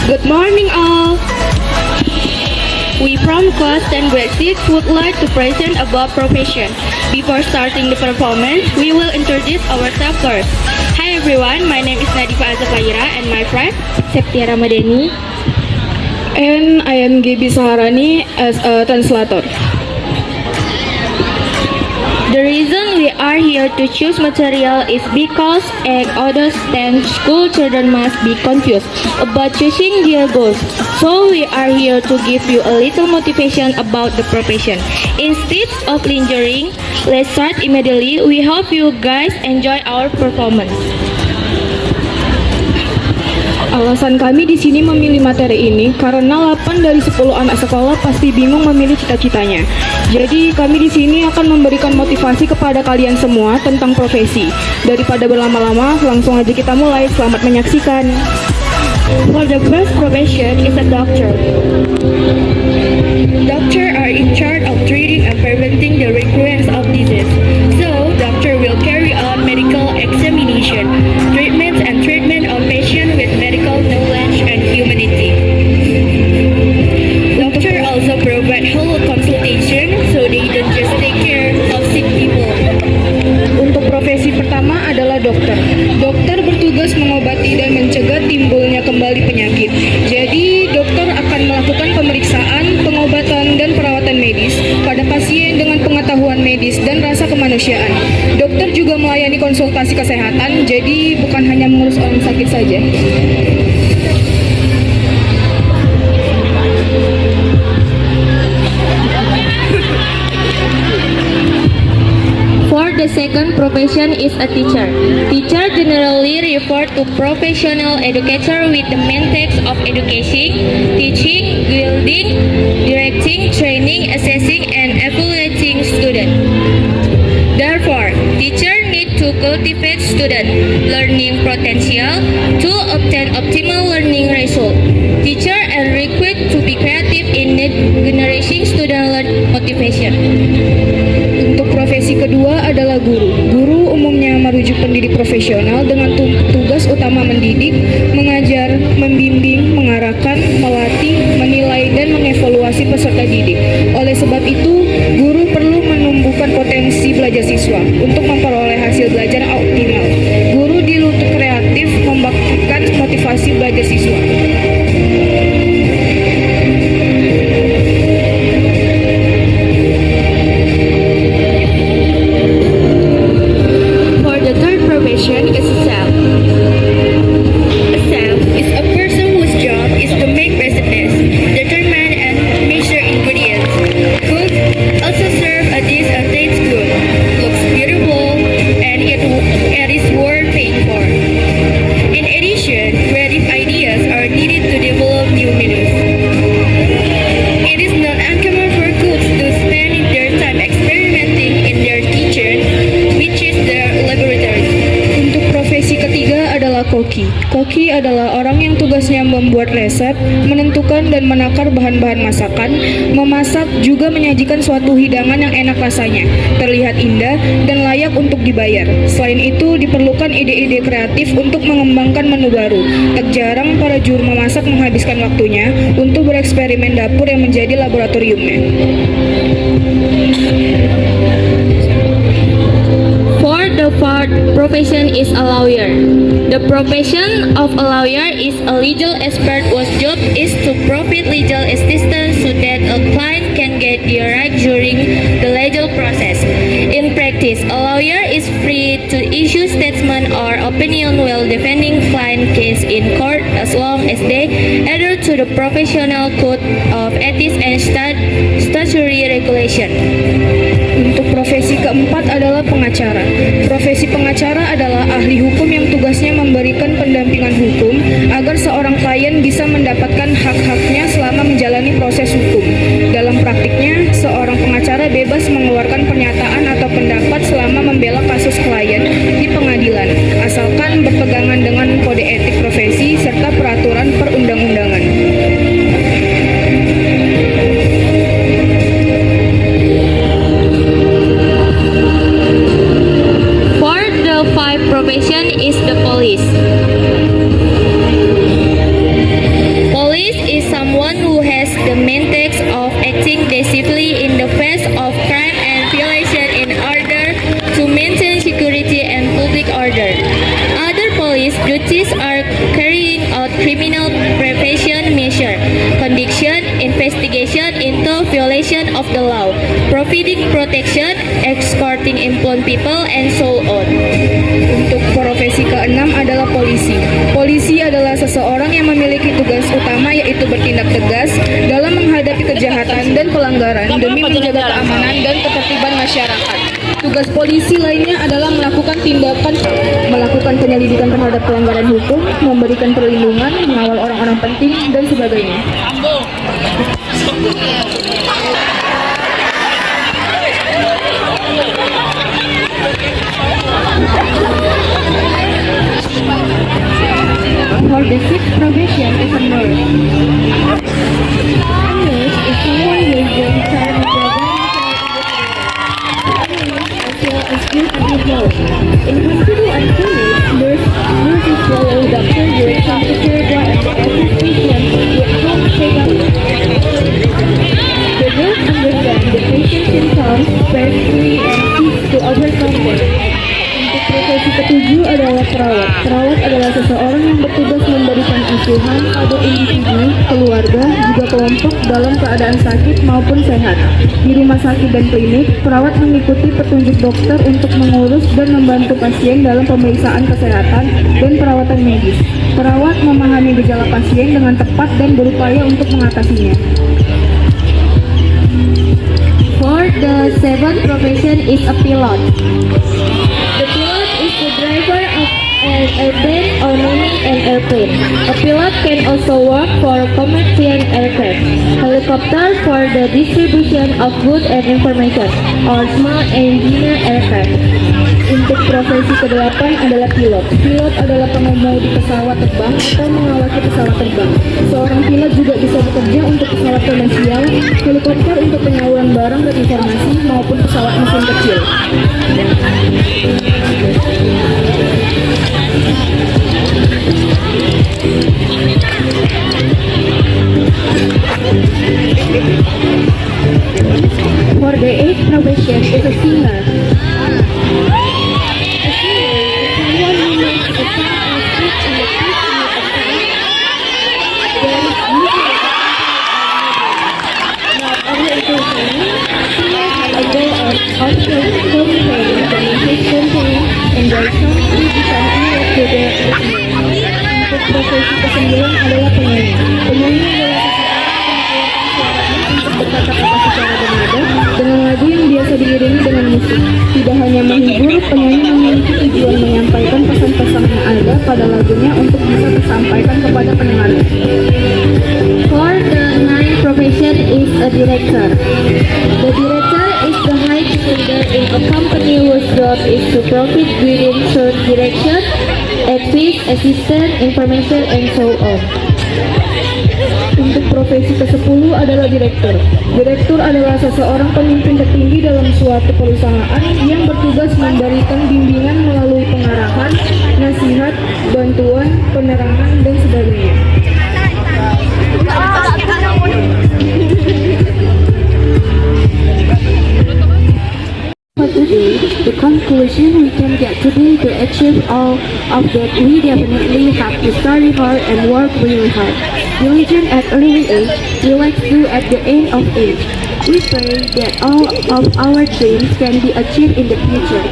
Good morning all. We from class 10 grade 6 would like to present about profession. Before starting the performance, we will introduce ourselves first. Hi everyone, my name is Nadifa Azafaira and my friend Septia Ramadhani. And I am Gaby Saharani as a translator. The reason we are here to choose material is because at other stand school children must be confused about choosing their goals. So we are here to give you a little motivation about the profession. Instead of lingering, let's start immediately. We hope you guys enjoy our performance. Alasan kami di sini memilih materi ini karena 8 dari 10 anak sekolah pasti bingung memilih cita-citanya. Jadi kami di sini akan memberikan motivasi kepada kalian semua tentang profesi. Daripada berlama-lama, langsung aja kita mulai. Selamat menyaksikan. For the first profession is a doctor. Doctors are in charge of treating and preventing the recurrence of disease. So, doctor will carry out medical examination, treatment and treatment of patients with medical knowledge and humanity. Doctor also provide whole consultation, so they don't just take care of sick people. Untuk profesi pertama adalah dokter. Dokter bertugas mengobati dan mencegah timbulnya kembali penyakit. Jadi, dokter akan melakukan pemeriksaan, pengobatan, dan perawatan medis pada pasien dengan pengetahuan medis dan rasa kemanusiaan. Dokter juga melayani konsultasi kesehatan, jadi bukan hanya mengurus orang sakit saja. For the second profession is a teacher. Teacher generally refer to professional educator with the main text of education, teaching, guiding, directing, training, assessing, and evaluating students. Therefore, teacher need to cultivate student learning potential to obtain optimal learning result. Teacher are required to be creative in generating student motivation. Untuk profesi kedua adalah guru. Guru umumnya merujuk pendidik profesional dengan tugas utama mendidik, mengajar, membimbing, mengarahkan, melatih, menilai, dan mengevaluasi peserta didik. Oleh sebab itu, guru perlu menumbuhkan potensi belajar siswa untuk memperoleh hasil belajar optimal. Guru dituntut kreatif membangkitkan motivasi belajar siswa. Profession is a chef. A chef is a person whose job is to make recipes, determine and measure ingredients. Cook also serve a dish that tastes good, looks beautiful, and it is worth paying for. In addition, creative ideas are needed to develop new menus. It is not uncommon for cooks to spend their time experimenting in their kitchen, which is their laboratory. Profesi ketiga adalah koki. Koki adalah orang yang tugasnya membuat resep, menentukan dan menakar bahan-bahan masakan, memasak, juga menyajikan suatu hidangan yang enak rasanya, terlihat indah, dan layak untuk dibayar. Selain itu, diperlukan ide-ide kreatif untuk mengembangkan menu baru. Tak jarang para juru memasak menghabiskan waktunya untuk bereksperimen dapur yang menjadi laboratoriumnya. The fourth profession is a lawyer. The profession of a lawyer is a legal expert whose job is to provide legal assistance so that a client can get their right during the legal process. In practice, a lawyer is free to issue statement or opinion while defending client case in court as long as they adhere to the professional code of ethics and statutory regulation. Untuk profesi keempat adalah pengacara. Profesi pengacara adalah ahli hukum yang tugasnya memberikan pendampingan hukum agar seorang klien bisa mendapatkan hak-haknya selama menjalani proses hukum. Dalam praktiknya, seorang pengacara bebas mengeluarkan pernyataan atau pendapat selama membela kasus klien di pengadilan, asalkan berpegangan dengan kode etik profesi serta peraturan perundang-undangan. Profession is the police. These are carrying out criminal prevention measure, conviction, investigation into violation of the law, providing protection, escorting employed people, and so on. Untuk profesi keenam adalah polisi. Polisi adalah seseorang yang memiliki tugas utama yaitu bertindak tegas dalam menghadapi kejahatan dan pelanggaran demi menjaga keamanan dan ketertiban masyarakat. Tugas polisi lainnya adalah melakukan penyelidikan terhadap pelanggaran hukum, memberikan perlindungan, mengawal orang-orang penting, dan sebagainya. For the sixth profession is a nurse. A nurse is someone who is the child of in hospital and clinic, nurses follow doctor direction to care for and assist patients with health checkup. The nurse understands the patient's symptoms personally and seeks to overcome them. Untuk profesi ketujuh adalah perawat. Perawat adalah seseorang yang bertugas memberikan asuhan pada individu, keluarga, juga kelompok dalam keadaan sakit maupun sehat. Di rumah sakit dan klinik, perawat mengikuti petunjuk dokter untuk mengurus dan membantu pasien dalam pemeriksaan kesehatan dan perawatan medis. Perawat memahami gejala pasien dengan tepat dan berupaya untuk mengatasinya. For the seventh profession is a pilot. The pilot is the driver of an airplane or many an airplane. A pilot can also work for commercial aircraft, helicopter for the distribution of goods and information, or small engineer aircraft. Untuk profesi ke-8 adalah pilot. Pilot adalah pengemudi pesawat terbang atau mengawaki pesawat terbang. Seorang pilot juga bisa bekerja untuk pesawat komersial, helikopter untuk penyaluran barang dan informasi, maupun pesawat mesin kecil. For the eighth profession is a singer. Untuk profesi ke-9 adalah penyanyi. Penyanyi adalah untuk berkata-kata secara bernada dengan lagu yang biasa diiringi dengan musik. Tidak hanya menghibur, penyanyi memiliki tujuan menyampaikan pesan-pesan yang ada pada lagunya untuk bisa tersampaikan kepada pendengarnya. For the ninth profession is a director. The director is the high leader in a company whose job is to provide guidance, direction, advice, assistance, information, and so on. Untuk profesi ke-10 adalah direktur. Direktur adalah seseorang pemimpin tertinggi dalam suatu perusahaan yang bertugas memberikan bimbingan melalui pengarahan, nasihat, bantuan, penerangan, dan sebagainya. For today, the conclusion we can get today to achieve all of that, we definitely have to study hard and work really hard. Diligent at early age, relax too at the end of age. We pray that all of our dreams can be achieved in the future.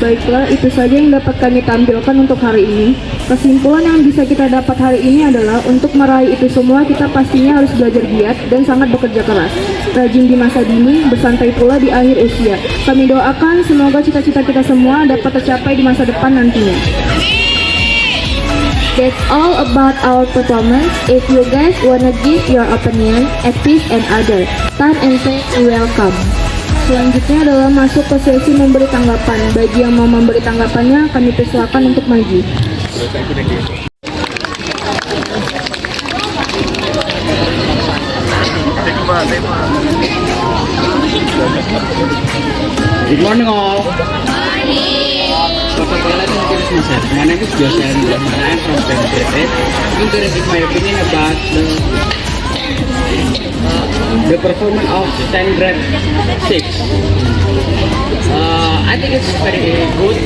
Baiklah, itu saja yang dapat kami tampilkan untuk hari ini. Kesimpulan yang bisa kita dapat hari ini adalah untuk meraih itu semua kita pastinya harus belajar giat dan sangat bekerja keras. Rajin di masa dini, bersantai pula di akhir usia. Kami doakan semoga cita-cita kita semua dapat tercapai di masa depan nantinya. That's all about our performance. If you guys wanna give your opinion, advice, and other, time and thanks welcome. Selanjutnya adalah masuk ke sesi memberi tanggapan. Bagi yang mau memberi tanggapannya, kami persilakan untuk maju. Good morning all. Let me introduce myself. My name is Joseph and I'm from Penang. I'm going to give my opinion about the performance of standard 6. I think it's very good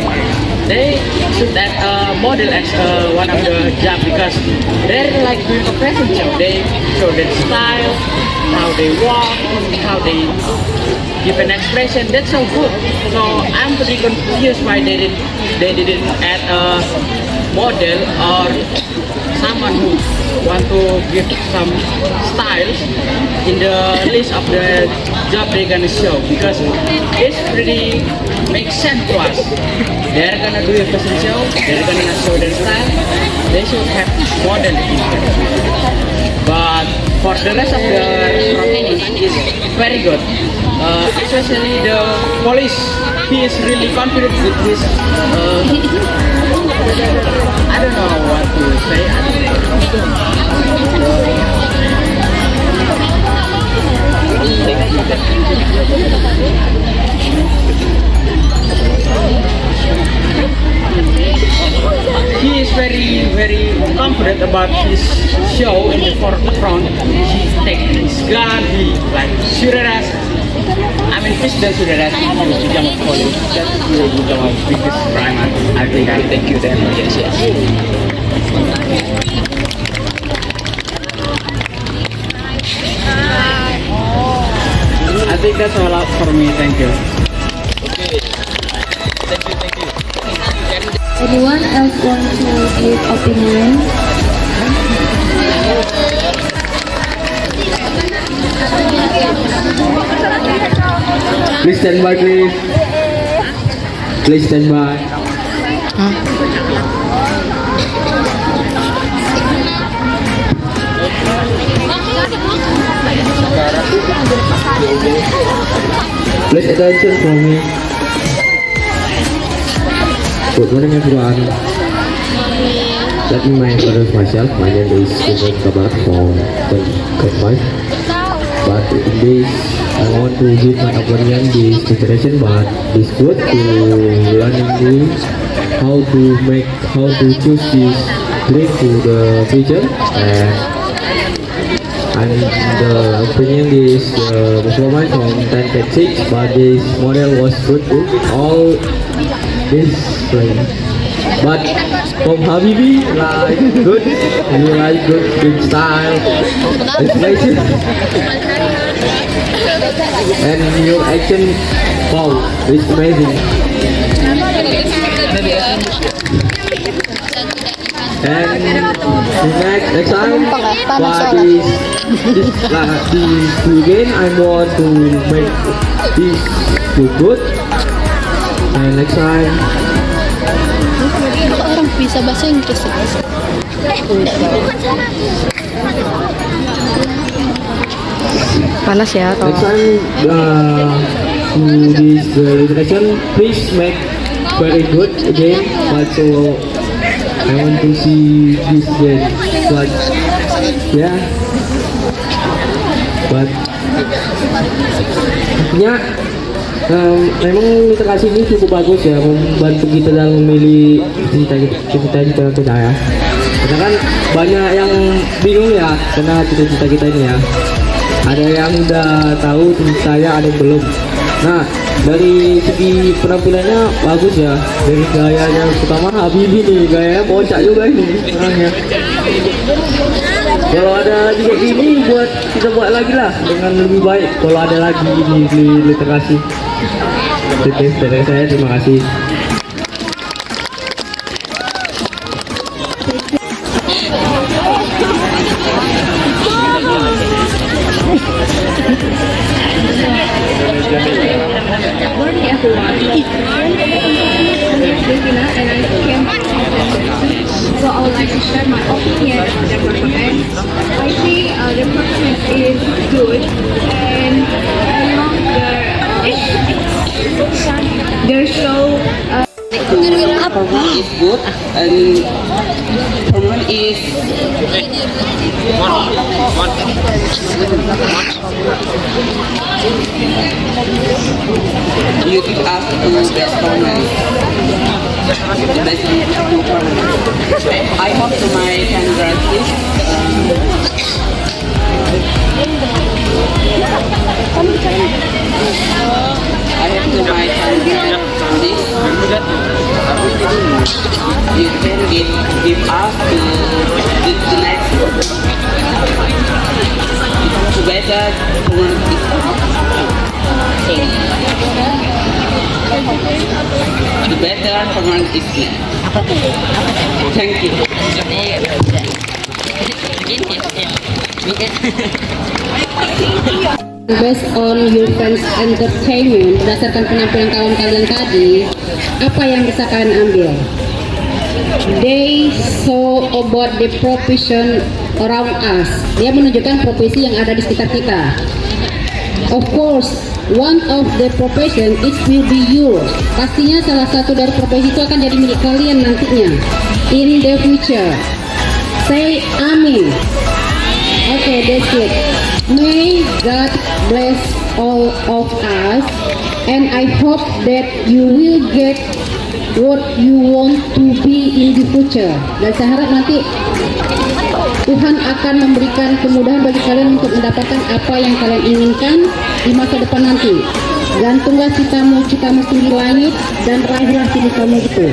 they should add a model as one of the job because they're like doing a fashion show. They show their style, how they walk, how they give an expression. That's so good. So I'm pretty confused why they didn't add a model or someone who want to give some styles in the list of the job they're gonna show because it's pretty makes sense to us. They're gonna do a fashion show, they're gonna show their style, they should have model in there. But for the rest of the restaurant is very good. Especially the police, he is really confident with his I don't know what to say. He is very confident about his show in the front. He takes his gun, he like shoot at us. I mean, fish does shoot at us if you become a police. That will become a biggest crime. I think I thank you then. Yes. I think that's all out for me. Thank you. Thank you. Anyone else want to give opinion? Please stand by, please. Please stand by. Please attention for me. Good morning, everyone. Let me introduce myself. My name is Sumit Kabar from grade 5. But in this, I want to give my opinion this presentation. But it's good to learning how to choose this drink to the future. And the opinion is the performance from 10.6, but this model was good too. All this plane. But from Habibi, like good, you like good style, expression, and your action, wow, it's amazing. And next time, but this again, I want to make this too good. And next time. Orang bisa bahasa Inggris. Panas ya atau? Next time to this presentation, please make very good again. But so I want to see this again. But yeah, but ya. Memang literasi ini cukup bagus ya, membantu kita dalam memilih cita-cita kita ya. Karena kan banyak yang bingung ya, karena cita-cita kita ini ya. Ada yang udah tahu saya, ada yang belum. Nah, dari segi penampilannya bagus ya. Dari gayanya, pertama Habibie nih, gayanya bocah juga ini orangnya. Kalau ada juga ini buat kita buat lagi lah dengan lebih baik. Kalau ada lagi ini di literasi. Oke, dari saya terima kasih. Morning, everyone. Christina, and I came so I would like to share my opinion on their performance. I think their performance is good, and I love their show. Performance is good and performance is you give us the best performance. The best performance. I hope to my candidates. I have to my candidates. you can give us to the next to better promote this. To better promote this. Thank you. Based on your friends entertainment, berdasarkan penampilan kawan kalian tadi, apa yang bisa kalian ambil? They saw about the profession around us. Dia menunjukkan profesi yang ada di sekitar kita. Of course, one of the profession it will be yours. Pastinya salah satu dari profesi itu akan jadi milik kalian nantinya. In the future. Say amin. Okay, that's it. May God bless all of us, and I hope that you will get what you want to be in the future. Dan saya harap nanti Tuhan akan memberikan kemudahan bagi kalian untuk mendapatkan apa yang kalian inginkan di masa depan nanti. Gantunglah citamu setinggi langit dan raihlah cita kamu itu.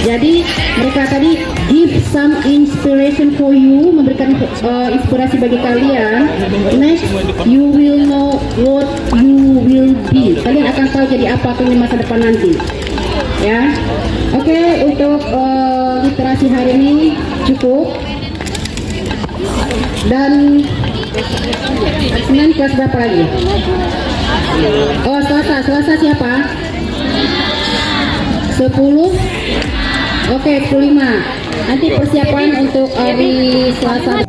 Jadi mereka tadi give some inspiration for you, memberikan inspirasi bagi kalian. Next, you will know what you will be. Kalian akan tahu jadi apa di masa depan nanti. Ya, oke, untuk literasi hari ini cukup. Dan Senin kelas berapa lagi? Oh, Selasa siapa? 10? Oke, 15. Nanti persiapan untuk hari Selasa.